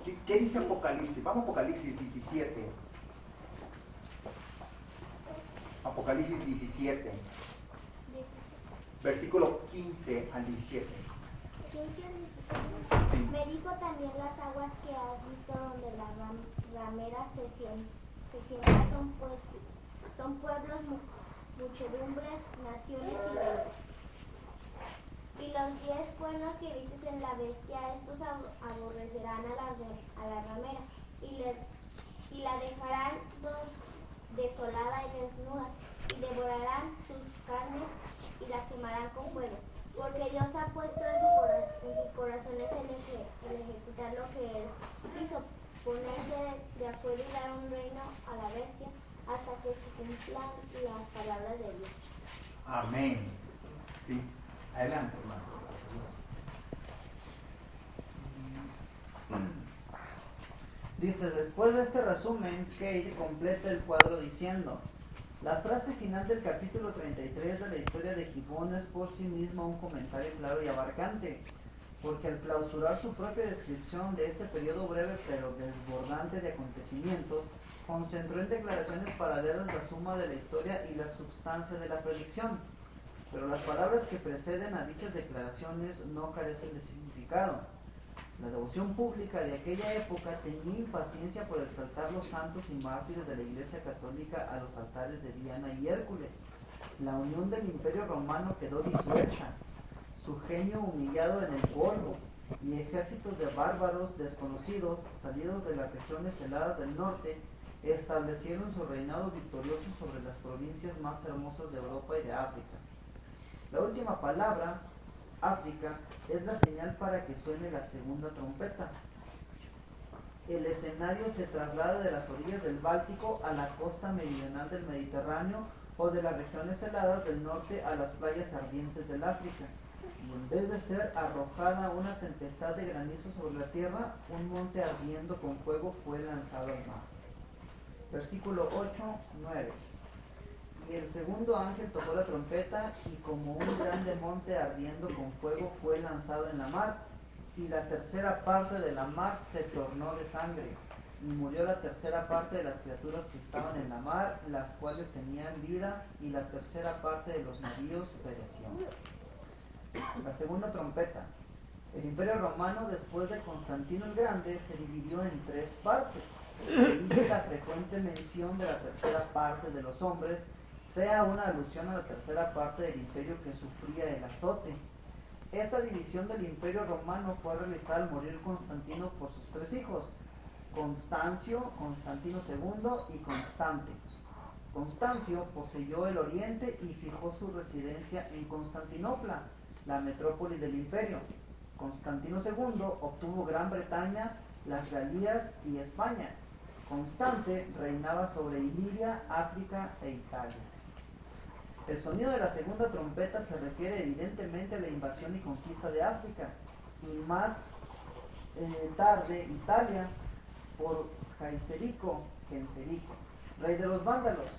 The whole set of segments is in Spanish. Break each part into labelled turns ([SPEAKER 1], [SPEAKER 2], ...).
[SPEAKER 1] ¿Sí? ¿Qué dice Apocalipsis? Vamos a Apocalipsis 17. Apocalipsis 17, versículo 15 al 17. Sí.
[SPEAKER 2] Me dijo también las aguas que has visto donde las rameras se sientan son pueblos, muchedumbres, naciones y reyes. Y los 10 cuernos que vistes en la bestia, estos aborrecerán a la ramera y la dejarán desolada y desnuda, y devorarán sus carnes y la quemarán con fuego. Porque Dios ha puesto en sus corazones el ejecutar lo que Él quiso, ponerse de acuerdo y dar un reino a la bestia hasta que se cumplan las palabras de Dios.
[SPEAKER 1] Amén. Sí. Adelante, hermano.
[SPEAKER 3] Dice, después de este resumen, Kate completa el cuadro diciendo: la frase final del capítulo 33 de la historia de Gibón es por sí misma un comentario claro y abarcante, porque al clausurar su propia descripción de este periodo breve pero desbordante de acontecimientos, concentró en declaraciones paralelas la suma de la historia y la substancia de la predicción. Pero las palabras que preceden a dichas declaraciones no carecen de significado. La devoción pública de aquella época tenía impaciencia por exaltar los santos y mártires de la Iglesia Católica a los altares de Diana y Hércules. La unión del Imperio Romano quedó disuelta, su genio humillado en el polvo, y ejércitos de bárbaros desconocidos, salidos de las regiones heladas del norte, establecieron su reinado victorioso sobre las provincias más hermosas de Europa y de África. La última palabra, África, es la señal para que suene la segunda trompeta. El escenario se traslada de las orillas del Báltico a la costa meridional del Mediterráneo o de las regiones heladas del norte a las playas ardientes del África. Y en vez de ser arrojada una tempestad de granizo sobre la tierra, un monte ardiendo con fuego fue lanzado al mar. Versículo 8-9. Y el segundo ángel tocó la trompeta, y como un grande monte ardiendo con fuego fue lanzado en la mar, y la tercera parte de la mar se tornó de sangre, y murió la tercera parte de las criaturas que estaban en la mar, las cuales tenían vida, y la tercera parte de los navíos pereció. La segunda trompeta. El Imperio Romano, después de Constantino el Grande, se dividió en 3 partes. Y la frecuente mención de la tercera parte de los hombres sea una alusión a la tercera parte del imperio que sufría el azote. Esta división del Imperio Romano fue realizada al morir Constantino por sus 3 hijos, Constancio, Constantino II y Constante. Constancio poseyó el oriente y fijó su residencia en Constantinopla, la metrópoli del imperio. Constantino II obtuvo Gran Bretaña, las Galías y España. Constante reinaba sobre Iliria, África e Italia. El sonido de la segunda trompeta se refiere evidentemente a la invasión y conquista de África, y más tarde Italia, por Genserico, rey de los vándalos.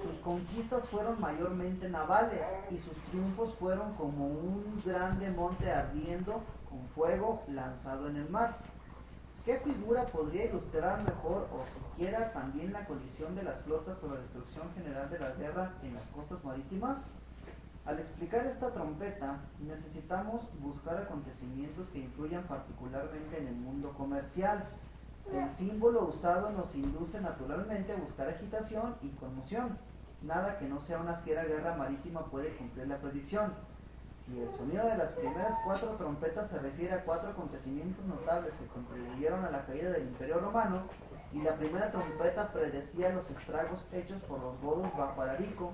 [SPEAKER 3] Sus conquistas fueron mayormente navales, y sus triunfos fueron como un grande monte ardiendo con fuego lanzado en el mar. ¿Qué figura podría ilustrar mejor o siquiera también la colisión de las flotas o la destrucción general de la guerra en las costas marítimas? Al explicar esta trompeta, necesitamos buscar acontecimientos que influyan particularmente en el mundo comercial. El símbolo usado nos induce naturalmente a buscar agitación y conmoción. Nada que no sea una fiera guerra marítima puede cumplir la predicción. Si el sonido de las primeras 4 trompetas se refiere a 4 acontecimientos notables que contribuyeron a la caída del Imperio Romano, y la primera trompeta predecía los estragos hechos por los godos bajo Alarico,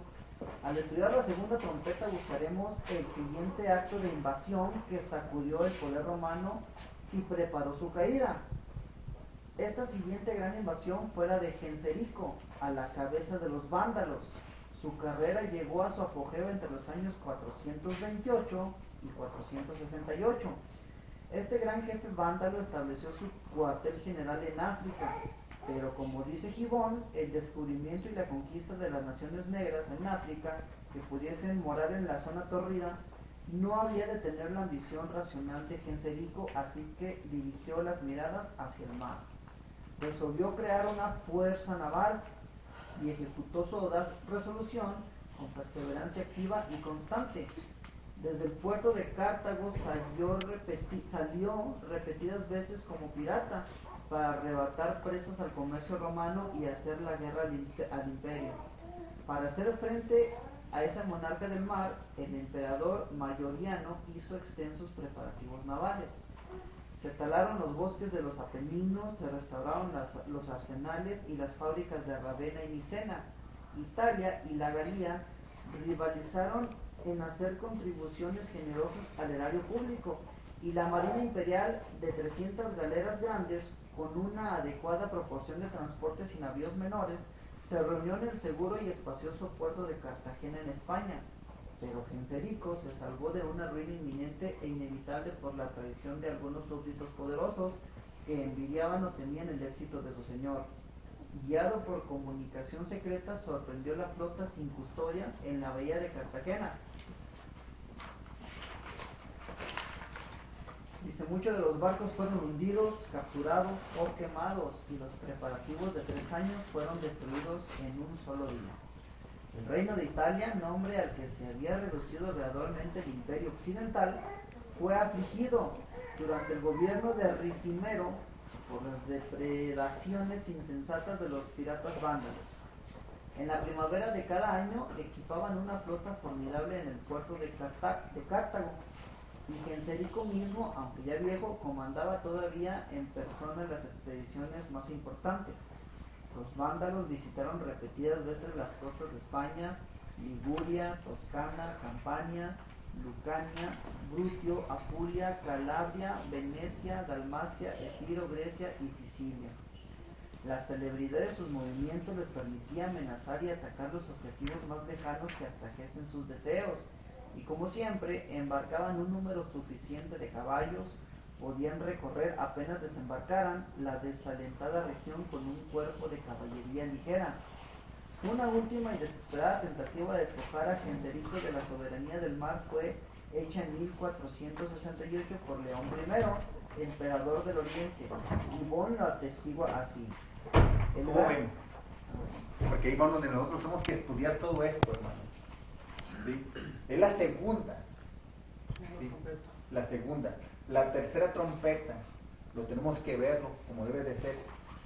[SPEAKER 3] al estudiar la segunda trompeta buscaremos el siguiente acto de invasión que sacudió el poder romano y preparó su caída. Esta siguiente gran invasión fue la de Genserico, a la cabeza de los vándalos. Su carrera llegó a su apogeo entre los años 428 y 468. Este gran jefe vándalo estableció su cuartel general en África, pero como dice Gibón, el descubrimiento y la conquista de las naciones negras en África que pudiesen morar en la zona torrida No había de tener la ambición racional de Genserico, así que dirigió las miradas hacia el mar. Resolvió crear una fuerza naval y ejecutó su audaz resolución con perseverancia activa y constante. Desde el puerto de Cartago salió repetidas veces como pirata para arrebatar presas al comercio romano y hacer la guerra al imperio. Para hacer frente a ese monarca del mar, el emperador Mayoriano hizo extensos preparativos navales. Se talaron los bosques de los Apeninos, se restauraron los arsenales y las fábricas de Ravenna y Micena. Italia y la Galia rivalizaron en hacer contribuciones generosas al erario público, y la Marina Imperial, de 300 galeras grandes, con una adecuada proporción de transportes y navíos menores, se reunió en el seguro y espacioso puerto de Cartagena en España. Pero Genserico se salvó de una ruina inminente e inevitable por la traición de algunos súbditos poderosos que envidiaban o temían el éxito de su señor. Guiado por comunicación secreta, sorprendió la flota sin custodia en la bahía de Cartagena. Dice, muchos de los barcos fueron hundidos, capturados o quemados, y los preparativos de 3 años fueron destruidos en un solo día. El reino de Italia, nombre al que se había reducido gradualmente el imperio occidental, fue afligido durante el gobierno de Ricimero por las depredaciones insensatas de los piratas vándalos. En la primavera de cada año equipaban una flota formidable en el puerto de Cartago, y Genserico mismo, aunque ya viejo, comandaba todavía en persona las expediciones más importantes. Los vándalos visitaron repetidas veces las costas de España, Liguria, Toscana, Campania, Lucania, Brutio, Apulia, Calabria, Venecia, Dalmacia, Epiro, Grecia y Sicilia. La celebridad de sus movimientos les permitía amenazar y atacar los objetivos más lejanos que atrajesen sus deseos, y como siempre, embarcaban un número suficiente de caballos, podían recorrer apenas desembarcaran la desalentada región con un cuerpo de caballería ligera. Una última y desesperada tentativa de despojar a Genserico de la soberanía del mar fue hecha en 1468 por León I, emperador del Oriente. Gibbon lo atestigua así.
[SPEAKER 1] Joven, porque ahí va donde nosotros tenemos que estudiar todo esto, hermanos. ¿Sí? Es la segunda. ¿Sí? La segunda. La tercera trompeta, lo tenemos que verlo como debe de ser.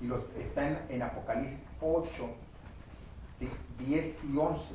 [SPEAKER 1] Y está en Apocalipsis 8, ¿sí? 10 y 11.